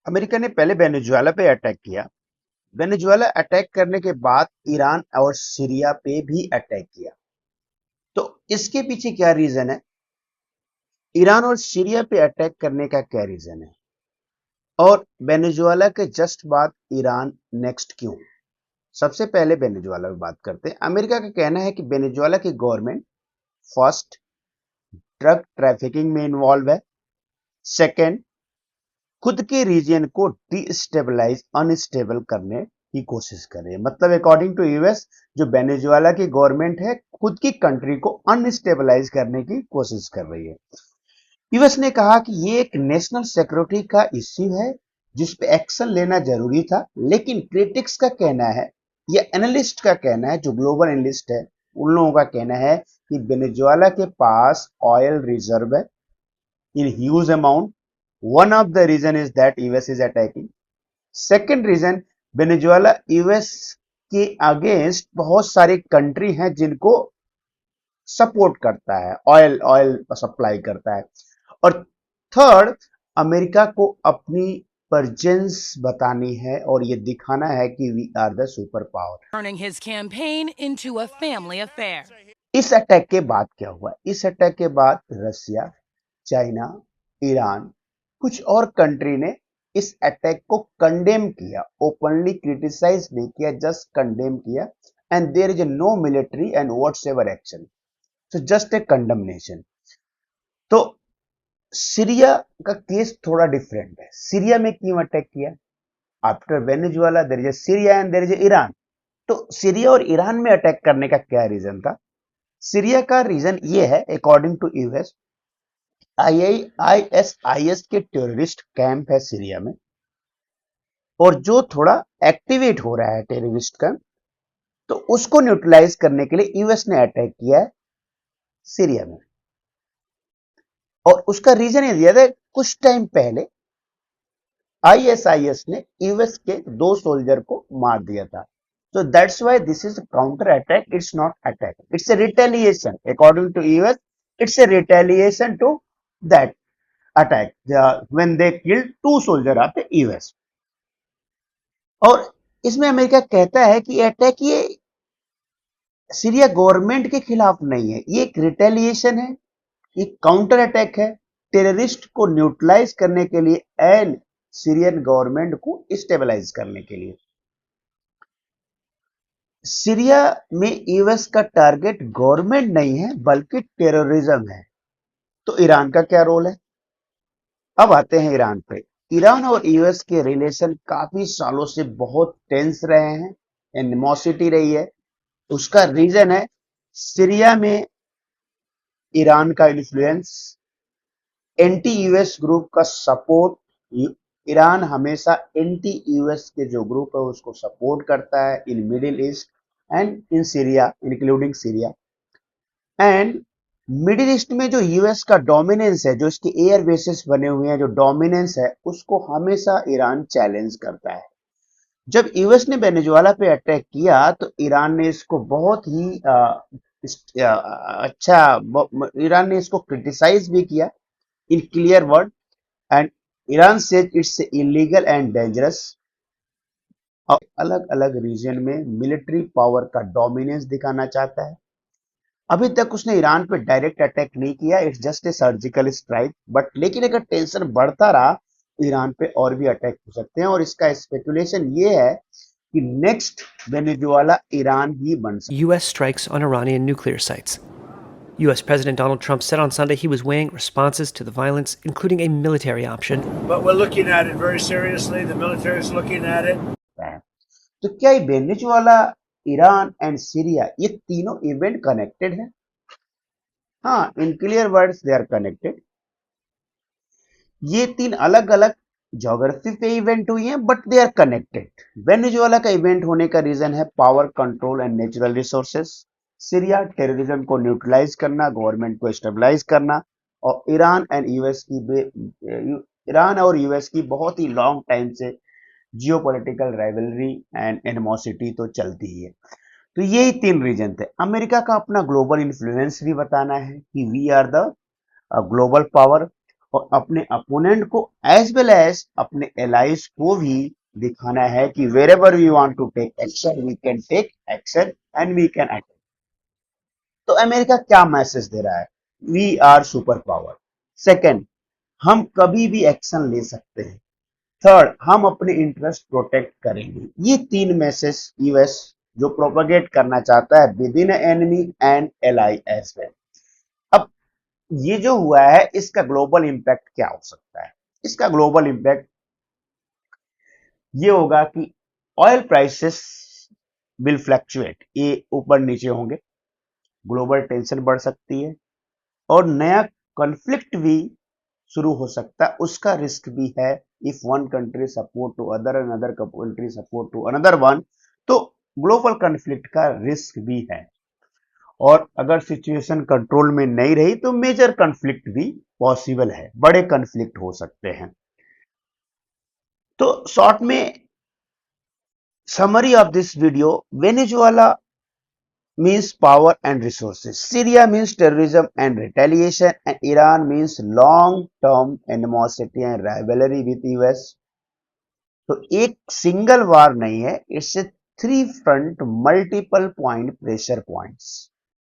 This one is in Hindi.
अमेरिका ने पहले वेनेजुएला पे अटैक किया। वेनेजुएला अटैक करने के बाद ईरान और सीरिया पे भी अटैक किया। तो इसके पीछे क्या रीजन है? ईरान और सीरिया पे अटैक करने का क्या रीजन है? और वेनेजुएला के जस्ट बाद ईरान नेक्स्ट क्यों? सबसे पहले वेनेजुएला पे बात करते हैं। अमेरिका का कहना है कि वेनेजुएला की गवर्नमेंट फर्स्ट ड्रग ट्रैफिकिंग में इन्वॉल्व है। सेकेंड, खुद के रीजन को डिस्टेबलाइज अनस्टेबल करने की कोशिश कर रही है। मतलब अकॉर्डिंग टू यूएस, जो वेनेजुएला की गवर्नमेंट है खुद की कंट्री को अनस्टेबलाइज करने की कोशिश कर रही है। यूएस ने कहा कि ये एक नेशनल सिक्योरिटी का इश्यू है जिस पे एक्शन लेना जरूरी था, लेकिन क्रिटिक्स का कहना है, या एनालिस्ट का कहना है, जो ग्लोबल एनालिस्ट है उन लोगों का कहना है कि वेनेजुएला के पास ऑयल रिजर्व है in huge amount. One of the reason is that US is attacking. Second reason, Venezuela US के अगेंस्ट बहुत सारी कंट्री हैं जिनको सपोर्ट करता है, ऑयल ऑयल सप्लाई करता है। और थर्ड, अमेरिका को अपनी प्रेजेंस बतानी है और ये दिखाना है कि we are the super power. Turning his campaign into a family affair. इस अटैक के बाद क्या हुआ? इस अटैक के बाद रसिया, चाइना, ईरान, कुछ और कंट्री ने इस अटैक को कंडेम किया, ओपनली क्रिटिसाइज नहीं किया, जस्ट कंडेम किया। And there is no military and whatsoever action, so just a condemnation. तो सीरिया का केस थोड़ा डिफरेंट है। सीरिया में क्यों अटैक किया? After Venezuela there is Syria and there is Iran. तो सीरिया और ईरान में अटैक करने का क्या रीजन था? सीरिया का रीजन ये है, अकॉर्डिंग टू यूएस, आईएसआईएस के टेररिस्ट कैंप है सीरिया में, और जो थोड़ा एक्टिवेट हो रहा है टेररिस्ट कैंप, तो उसको न्यूट्रलाइज करने के लिए यूएस ने अटैक किया है सीरिया में। और उसका रीजन ये दिया था, कुछ टाइम पहले आईएसआईएस ने यूएस के 2 सोल्जर को मार दिया था। So that's why this is a counter attack. It's not attack. It's a retaliation. According to US, it's a retaliation to that attack when they killed 2 soldiers of the US. और इसमें अमेरिका कहता है कि अटैक ये सीरिया गवर्नमेंट के खिलाफ नहीं है, ये एक रिटेलिएशन है, ये काउंटर अटैक है टेररिस्ट को न्यूट्रलाइज करने के लिए एंड सीरियन गवर्नमेंट को स्टेबलाइज करने के लिए। सीरिया में यूएस का टारगेट गवर्नमेंट नहीं है बल्कि टेररिज्म है। तो ईरान का क्या रोल है? अब आते हैं ईरान पे। ईरान और यूएस के रिलेशन काफी सालों से बहुत टेंस रहे हैं, एनिमोसिटी रही है। उसका रीजन है सीरिया में ईरान का इन्फ्लुएंस, एंटी यूएस ग्रुप का सपोर्ट। ईरान हमेशा एंटी यूएस के जो ग्रुप है उसको सपोर्ट करता है in Middle East and in Syria, including Syria. And Middle East में जो यूएस का डोमिनेंस है, जो इसके एयर बेसिस बने हुए हैं, जो डोमिनेंस है, उसको हमेशा ईरान चैलेंज करता है। जब यूएस ने वेनेजुएला पे अटैक किया तो ईरान ने इसको बहुत ही ईरान ने इसको क्रिटिसाइज भी किया in clear word, and Iran says it's illegal and dangerous. और अलग अलग रीजन में मिलिट्री पावर का डोमिनेंस दिखाना चाहता है। अभी तक उसने ईरान पे डायरेक्ट अटैक नहीं किया, it's just a surgical strike, but लेकिन अगर टेंशन बढ़ता रहा ईरान पे और भी अटैक हो सकते हैं। और इसका स्पेकुलेशन ये है कि नेक्स्ट वेनेजुएला ईरान ही बन सकता है। U.S. strikes on Iranian nuclear sites. U.S. President Donald Trump said on Sunday he was weighing responses to the violence, including a military option. But we're looking at it very seriously. The military is looking at it. तो क्या ये वेनेजुएला, ईरान एंड सीरिया, ये तीनों इवेंट कनेक्टेड है? हाँ, in clear words they are connected. ये 3 अलग अलग ज्योग्राफी पे इवेंट हुई हैं but they are connected. Venezuela का इवेंट होने का रीजन है power control and natural resources. Syria terrorism को न्यूट्रलाइज करना, गवर्नमेंट को स्टेबलाइज करना। और ईरान और यूएस की बहुत ही लॉन्ग टाइम से जियोपॉलिटिकल राइवलरी एंड एनिमोसिटी तो चलती ही है। तो यही 3 रीजन थे। अमेरिका का अपना ग्लोबल इन्फ्लुएंस भी बताना है कि we are the global power, और अपने अपोनेंट को एज वेल एज अपने एलाइज को भी दिखाना है कि wherever we want to take action we can take action and we can attack. तो अमेरिका क्या मैसेज दे रहा है? We are super power. Second, हम कभी भी एक्शन ले सकते हैं। थर्ड, हम अपने इंटरेस्ट प्रोटेक्ट करेंगे। ये तीन मैसेज यूएस जो प्रोपेगेट करना चाहता है within enemy and ally as well. अब ये जो हुआ है इसका ग्लोबल इंपैक्ट क्या हो सकता है? इसका ग्लोबल इंपैक्ट ये होगा कि ऑयल प्राइसेस विल फ्लक्चुएट, ये ऊपर नीचे होंगे, ग्लोबल टेंशन बढ़ सकती है और नया कॉन्फ्लिक्ट भी शुरू हो सकता है, उसका रिस्क भी है। If one country support to other and other country support to another one, तो ग्लोबल कॉन्फ्लिक्ट का रिस्क भी है। और अगर सिचुएशन कंट्रोल में नहीं रही तो मेजर कॉन्फ्लिक्ट भी पॉसिबल है, बड़े कॉन्फ्लिक्ट हो सकते हैं। तो शॉर्ट में summary of this video, Venezuela means power and resources, Syria means terrorism and retaliation, and Iran means long-term animosity and rivalry with US. तो एक सिंगल वार नहीं है, it's a three front multiple point pressure points.